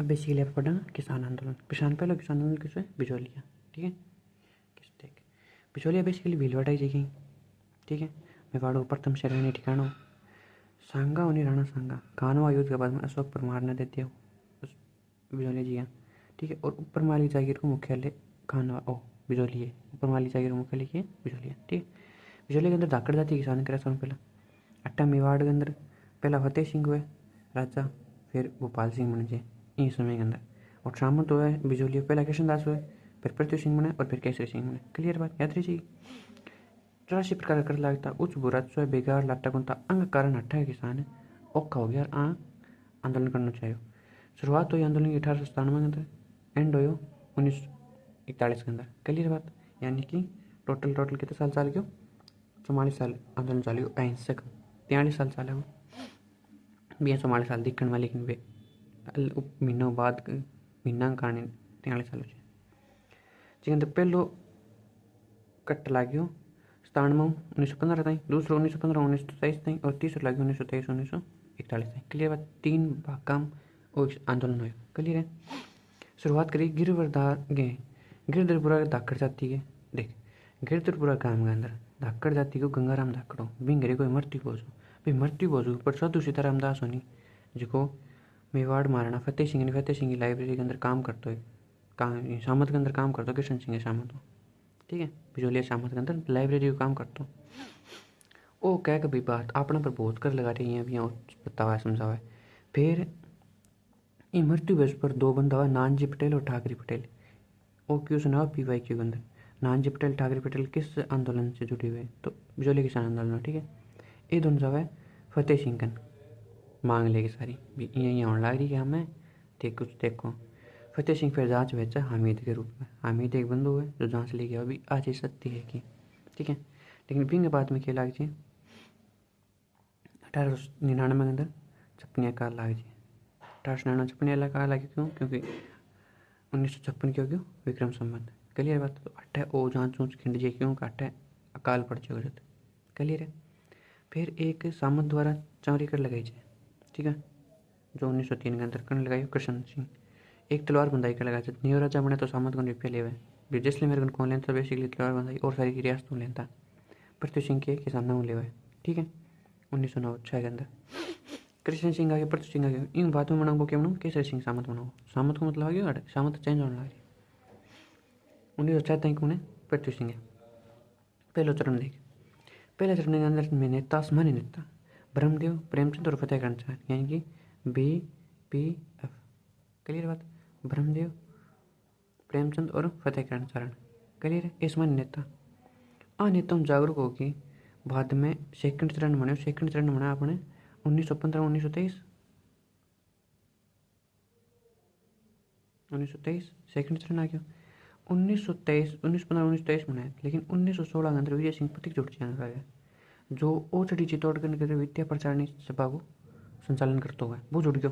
अब बेसिकली आप पढ़ा किसान आंदोलन। पहला किसान आंदोलन किस है? बिचौलिया। ठीक है, किस देख बिचौलिया बेसिकली भीलवाड़ा की जगह। ठीक है, मेवाड़ प्रथम शहर ठिकाना सांगा उन्हें राणा सांगा कानवा युद्ध के बाद में अशोक परमार ने देते हो उस बिजौलिया जी यहाँ। ठीक है, और ऊपर माली जागीर को मुख्यालय खानवा बिजौलिया। ऊपर माली जागीर मुख्यालय की बिजौलिया। ठीक है, बिजौलिया के अंदर धाकड़ जाति किसान करे पहला अट्टा मेवाड़ के अंदर पहला फतेह सिंह हुए राजा, फिर गोपाल सिंह बने जे इस समय के अंदर। और सामंत हुआ है बिजौलिया पहला कृष्णदास हुए, फिर पृथ्वी सिंह बने और फिर केसरी सिंह बने। क्लियर बात याद रही। 84 प्रकार कर लागता उच्च बुरा स्वय बेगार लाटा गुंता अंग कारण अट्ठा किसान है औखा हो गया और आंदोलन करना चाहिए। शुरुआत हुई आंदोलन की 1897 के अंदर, एंड हो 1941 के अंदर। क्लियर बात, यानी कि टोटल कितने साल चाल गयो? 44 साल आंदोलन चालू। अहिंसक 43 साल चाले वो भी 44 साल दिखण में, लेकिन वे महीनों बाद महीना कारण 43 साल हो जी अंदर पहलो कट लाग्यो 97 1915 ताईं, दूसरो 1915 1923 ताईं और तीसरो लाग्यो 1923 1941 ताईं। क्लियर बात, 3 भाग काम आंदोलन हुए। क्लियर है। शुरुआत करी गिरवरदार गे गिरधरपुरा धाकड़ जाति के देख गिरधरपुरा गांव के अंदर धाकड़ जाति को गंगाराम धाकड़ो बिंगरे कोई मृत्यु भोजो भाई मृत्यु भोजो पर साधु सीताराम दास होनी जो मेवाड़ महाराणा फतेह सिंह की लाइब्रेरी के अंदर काम करते हुए सामत के अंदर काम करते कृष्ण सिंह सामत। ठीक है, बिजौलिया सामत के अंदर लाइब्रेरी का काम करते ओ कह के भाई बात अपना पर बहुत कर लगा रही है अभी बतावा समझावा। फिर ये मृत्यु भोज पर 2 बंदा हुआ नानजी पटेल और ठाकरी पटेल। ओ क्यों सुना PY के अंदर नानजी पटेल ठाकरे पटेल किस आंदोलन से जुड़े हुए? तो बिजौली किसान आंदोलन। ठीक है, ये दोनों सब है फतेह सिंह कन मांग लेगी सारी भी यहाँ होने लग रही है हमें देख कुछ देखो। फतेह सिंह फिर जांच भेजा हामिद के रूप में। हामिद एक बंधु है जो जांच ले गया अभी आज ही सत्य है कि। ठीक है, लेकिन फिर बाद में क्या लाग जी 1899 के अंदर छपनिया का लाग जी 1899 छपनिया का लागे क्यों? क्योंकि 1956 क्यों क्यों विक्रम संबंध। क्लियर बात, तो अट्ठे ओ जांच ऊँच खिंड जे क्यों काटे अकाल पड़ जाए। क्लियर है। फिर एक सामंत द्वारा चौरी कर लगाई जाए। ठीक है, जो 1903 के अंदर करने लगाई कृष्ण सिंह एक तलवार बंदाई कर लगाई न्यू राजा बने तो सामंत को निपे ले जिसलिए मेरे को कौन लेता बेसिकली तलवार बंदाई और सारी रियासत लेता पृथ्वी सिंह के सामने ले हुए। ठीक है, 1906 के अंदर कृष्ण सिंह आगे पृथ्वी सिंह आगे इन बात में बनाओ क्या बनाओ केसरी सिंह सामंत बनाओ। सामंत को मतलब आगे सामंत चेंज होने लगे 1906 तक उन्हें पृथ्वी सिंह पहला चरण देख पहले चरण के अंदर में नेता आसमानी नेता ब्रह्मदेव प्रेमचंद और फतेहगढ़ चार यानी कि BPF। क्लियर बात, ब्रह्मदेव प्रेमचंद और फतेहगढ़ चरण। क्लियर है। आसमानी नेता नेताओं जागरूक होगी बाद में सेकंड चरण बने। सेकंड चरण बना अपने 1915 1923 सेकंड चरण आ गया 1923 1915 1923 बनाया। लेकिन 1916 के अंदर विजय सिंह प्रतीक जुट गया जो OCD चित्तौड़गढ़ के विद्या प्रचारणी सभा को संचालन करता हुआ वो जुड़ गयो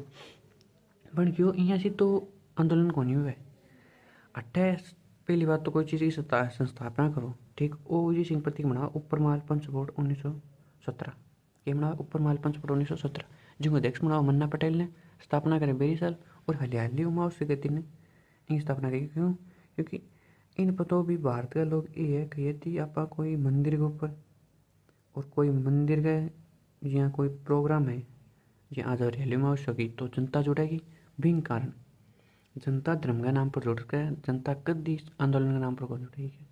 बन गयो। यहाँ से तो आंदोलन को नहीं हुआ अट्ठे पहली बात तो कोई चीज़ की संस्थापना करो। ठीक, ओ विजय सिंह प्रतीक बना ऊपर माल पंच बोर्ड 1917 ये बना ऊपर माल पंच बोर्ड 1917 जिनको अध्यक्ष बनाओ मन्ना पटेल ने स्थापना करे बेरीसाल और हलियाली उमा गति ने इनकी स्थापना की। क्यों? क्योंकि इन पतों भी भारत के लोग ये कि यदि आप कोई मंदिर के ऊपर और कोई मंदिर का यहाँ कोई प्रोग्राम है जहाँ आज रैली में आवश्यक तो जनता जुड़ेगी बिन कारण जनता धर्म के नाम पर जुड़ कर जनता कभी आंदोलन के नाम पर कौन जुड़ेगी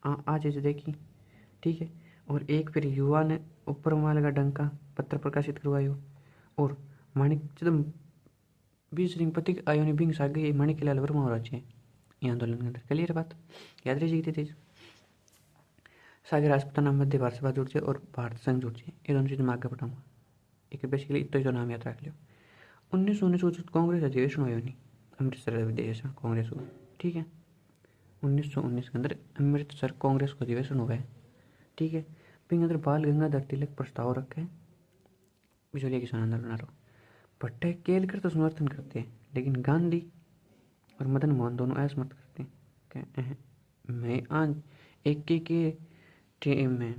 आज ऐसे देखी। ठीक है, और एक फिर युवा ने ऊपर माल का डंका पत्र प्रकाशित करवायो और माणिक जब 20 रिंग प्रतीक आयो ने बिंग सागे माणिक लाल वर्मा हो रहा है ये आंदोलन के अंदर। क्लियर बात याद रही थी सागर राजपूताना मध्य भारत सभा जुड़ और भारत संघ जुड़ ये दोनों चीज़ मैं आगे बढ़ाऊंगा। एक बेसिकली तो नाम याद रख लियो। 1919 कांग्रेस अधिवेशन हुआ नहीं अमृतसर अधिवेशन कांग्रेस हुआ। ठीक है, 1919 के अंदर अमृतसर कांग्रेस का अधिवेशन हुआ है। ठीक है, फिर अंदर बाल गंगाधर तिलक प्रस्ताव रखे बिजौलिया किसान आंदोलन बना रहा भट्टे केलकर तो समर्थन करते हैं लेकिन गांधी और मदन मोहन दोनों असमर्थ करते हैं कि मैं आज एक के में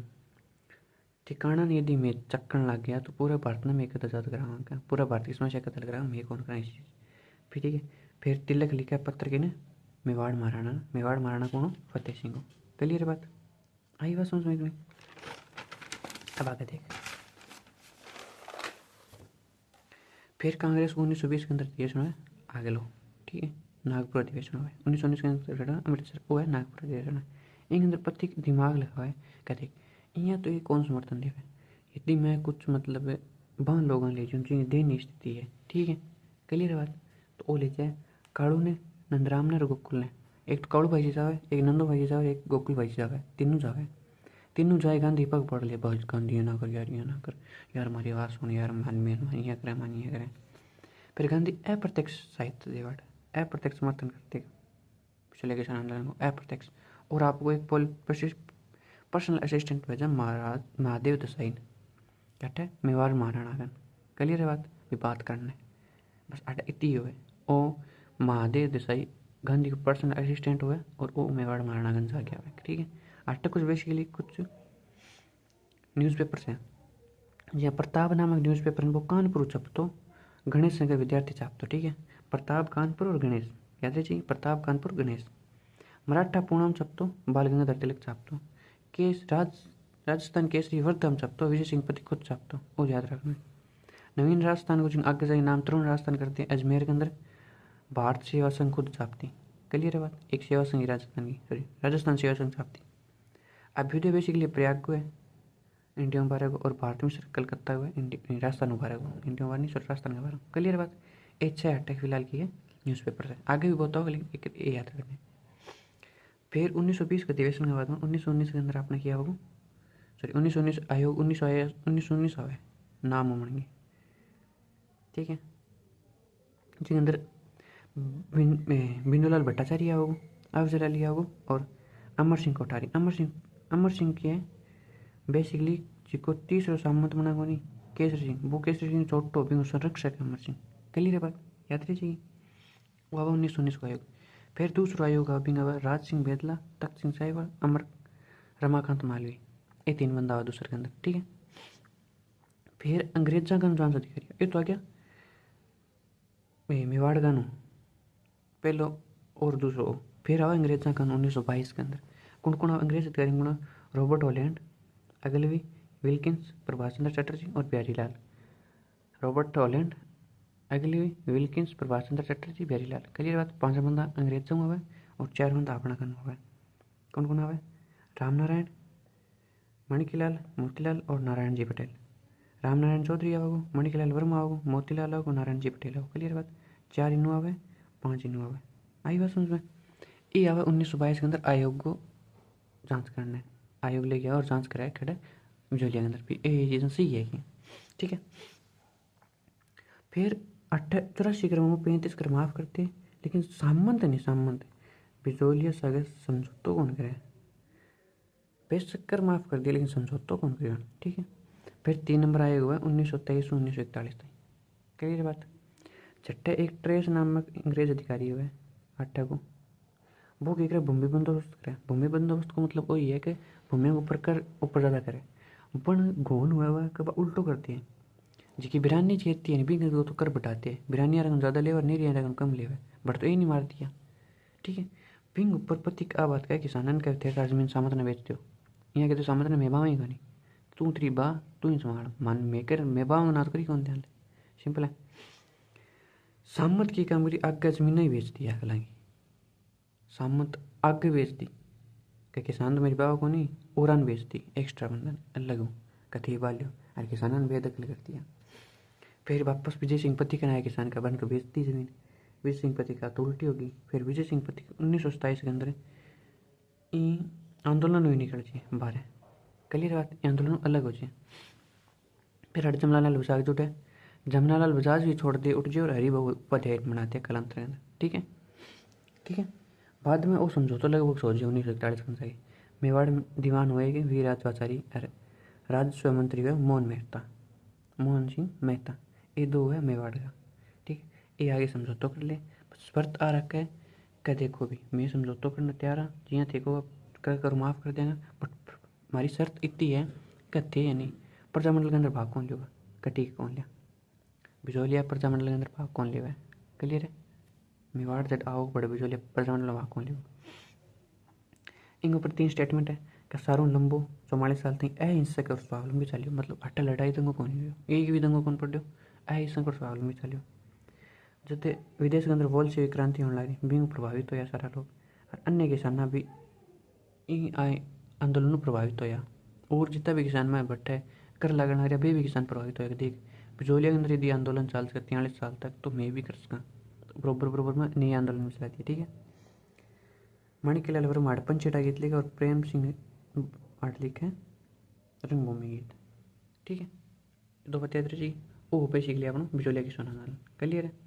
ठिकाना नहीं यदि मैं चक्कन लग गया तो पूरा भारत में मैं कदर जाता कराऊंगा पूरा भारत की समस्या कदर कराऊंगा मैं कौन करा इस चीज़। फिर ठीक है, फिर तिलक लिखा पत्र किने, मेवाड़ महाराणा कौन, फतेह सिंह को। क्लियर बात, आई बात समझ में? अब आगे देख। फिर कांग्रेस को 1920 के अंदर अधिवेशन हुआ, आगे लो, ठीक है, नागपुर अधिवेशन हुआ 1919 के अंदर, अमृतसर वो है नागपुर अधिवेशन है। इनके अंदर प्रत्येक दिमाग लगा है, कहते यहाँ तो ये कौन समर्थन देवे, यदि मैं कुछ मतलब बाहर लोगों ले जाऊँ जिनकी दयनीय स्थिति है, ठीक है, क्लियर बात। तो वो ले जाए काड़ू ने, नंदराम ने और गोकुल ने, एक तो काड़ू भाई जी जावे, एक नंदो भाई जी जावे, एक गोकुल भाई जी जावे, तीनों जाए गांधी पग पड़ ले, बस गांधी ना कर यार, ये ना कर यार, हमारी आवाज़ सुन यार, मानिए करें। फिर गांधी अप्रत्यक्ष साहित्य देवट, अप्रत्यक्ष समर्थन करते पिछले किसान आंदोलन को, अप्रत्यक्ष। और आपको एक पर्सनल असिस्टेंट भेजा महाराज महादेव देसाई ने, कहते हैं मेवाड़ महाराणा का, क्लियर है बात करने, बस आटा इतनी हुए। ओ महादेव देसाई गांधी का पर्सनल असिस्टेंट हुआ और वो मेवाड़ महाराणा गंज आ गया, ठीक है। आटा कुछ बेसिकली कुछ न्यूज़पेपर्स हैं, यहाँ प्रताप नामक न्यूज़पेपर वो कानपुर छपतो, गणेश नगर विद्यार्थी छापतो, ठीक है। प्रताप कानपुर और गणेश, याद रखिए, प्रताप कानपुर गणेश। मराठा पूर्णम छपतो, बाल गंगाधर तिलक छापतो। राजस्थान केसरी वर्धम छपतो, विजय सिंह पति खुद छापतो, वो याद रखना। नवीन राजस्थान को जिन आगे जाए नाम तरुण राजस्थान करते हैं, अजमेर के अंदर भारत सेवा संघ खुद छापती, क्लियर है बात, एक सेवा संघ राजस्थान की, सॉरी राजस्थान सेवा संघ छापती। अभ्युदय बेसिकली प्रयाग को है, इंडिया में 12 को, और भारत में सिर्फ कलकत्ता हुआ है, राजस्थान में 12 को, इंडिया में 12 नहीं, सॉरी राजस्थान का 12। क्लियर बात, एक 6 अटैक फिलहाल की है न्यूज़पेपर से, आगे भी बहुत होगा लेकिन एक ये याद रखना। फिर 1920 के अधिवेशन के बाद में 1919 के अंदर आपने किया होगा, सॉरी 1919 आयोग 1919 आवे नाम उमड़ेंगे, ठीक है, जिसके अंदर बिंदुलाल भट्टाचार्य होगा, अफजल अली होगा और अमर सिंह कोठारी। अमर सिंह के बेसिकली जिसको तीसरा सामंत बना को नहीं, केसरी सिंह, वो केसरी सिंह छोटो भी संरक्षक है अमर सिंह, क्लियर बात, याद रखिए। वो आवा 1919 को आयोग। फिर दूसरा आयोग आवा राज सिंह बेदला, तख्त सिंह साहिवाल, अमर रमाकांत मालवीय, ये 3 बंदा हुआ दूसरे के अंदर, ठीक है। फिर अंग्रेजा का जांच अधिकारी, ये तो आ गया मेवाड़ का पहलो और दूसरो। फिर आवा अंग्रेजा का 1922 के अंदर, कौन अंग्रेज अधिकारी कौन, रॉबर्ट हॉलैंड, अगलवी, विल्किंस, प्रभाष चंद्र चटर्जी और बिहारीलाल। रॉबर्ट हॉलैंड, अगलवी, विल्किंस, प्रभाष चंद्र चटर्जी, बिहारीलाल, क्लियर बात। 5 बंदा अंग्रेजों हुआ और 4 बंदा अपना कन हुआ। कौन हुआ, रामनारायण, मणिकलाल, मोतीलाल और नारायण जी पटेल। रामनारायण चौधरी आओ, मणिकलाल वर्मा आओ, मोतीलाल आओ, नारायण जी पटेल आओ, क्लियर बात। 4 इनू आवे, 5 इनू आवे, आई बात समझ में। ये आवे 1922 के अंदर आयोग को जांच करने, आयोग ले गया और जांच कराया खड़े बिजोलिया के अंदर भी ये चीज़ें सही है कि, ठीक है। फिर 84 क्रम में 35 क्रम माफ करते, लेकिन सामंत बिजोलिया सागर समझौतो कौन करे, बेशक्कर माफ कर दिया लेकिन समझौतो कौन करेगा, ठीक है। फिर 3 नंबर आयोग हुआ 1923 से 1941 तक, क्लियर बात। छठे एक ट्रेस नामक अंग्रेज अधिकारी हुए 8 को, वो क्या करे, भूमि बंदोबस्त करे। भूमि बंदोबस्त को मतलब वही है कि भूमि ऊपर कर ऊपर ज़्यादा करे, पण घोन हुआ कब उल्टो करती है, जिसकी बिरानी चेती है भी तो कर बटाते हैं, बिरानी रकम ज़्यादा ले और नहीं रकम कम ले, बट तो ये नहीं मार दिया, ठीक है। पिंग ऊपर प्रतीक आ बात का किसान कहते हैं जमीन सामत ने बेच दो, यहाँ कहते सामत ने मेबा ही करी, तू तेरी बा तू ही संभाल, मान मेकर मेबा ना करी कौन ध्यान ले, सिंपल है। सामत की काम करी आगे जमीन ही बेच दी अगला की, सामत आगे बेच दी कि किसान तो मेरी बाबा को नहीं और बेच दी, एक्स्ट्रा बंधन अलग हूँ कथी बाल्यो और किसान ने बेदखल कर दिया। फिर वापस विजय सिंह पति का नया किसान का बन कर बेच दी जमीन, विजय सिंह पति का तो उल्टी होगी। फिर विजय सिंह पति 1927 के अंदर आंदोलन हुई निकल जाए बारह, क्लियर बात, आंदोलन अलग हो जाए। फिर हर जमनालाल बजाज जुटे, जमनालाल बजाज भी छोड़ दे उठ जाए और हरिबाबू उपाध्याय बनाते कालांतर के अंदर, ठीक है, ठीक है। बाद में वो समझौता लगभग सोच 1941 के अंदर मेवाड़ दीवान हुए वीर राजवाचारी राजस्व मंत्री हुए मोहन सिंह मेहता, ये 2 है मेवाड़ का, ठीक है। ये आगे समझौता कर ले, बस शर्त आ रखा है क्या, देखो भी मैं समझौता करने तैयार हाँ जी हाँ, देखो कर माफ़ कर देना, बट हमारी शर्त इतनी है कहते या नहीं, प्रजामंडल के अंदर भाग कौन लेगा, कटी कौन लिया, बिजोलिया प्रजामंडल के अंदर भाग कौन लेगा, क्लियर है मेवाड़ से आओ बड़े बिजोलिया प्रधान वाकों लियो इन ऊपर 3 स्टेटमेंट है कि सारों लंबो 44 साल तक ए हिंसक और स्वावलंबी चालियो मतलब अट्ठा लड़ाई दंगो कौन हुई एक भी दंगो कौन पड़ो ए हिंसक और स्वावलंबी चालियो जते विदेश के अंदर बोल्शेविक क्रांति होने लगी बिंग प्रभावित होया सारा लोग और अन्य किसान भी इन आंदोलन प्रभावित होया और जितना भी किसान में भट्टे कर लगना रहा भी किसान प्रभावित होया देख बिजोलिया के अंदर यदि आंदोलन चल सके 43 साल तक तो मैं भी कर सका तो बरोबर बरोबर में नई आंदोलन में चला दिया ठीक है माणिक्यलाल माडपन छेटा गीत लिखे और प्रेम सिंह आठ लिखे रंगभूमि गीत ठीक है दो बतिया जी वो बेसिकली अपना बिजोलिया किसान आंदोलन क्लियर है।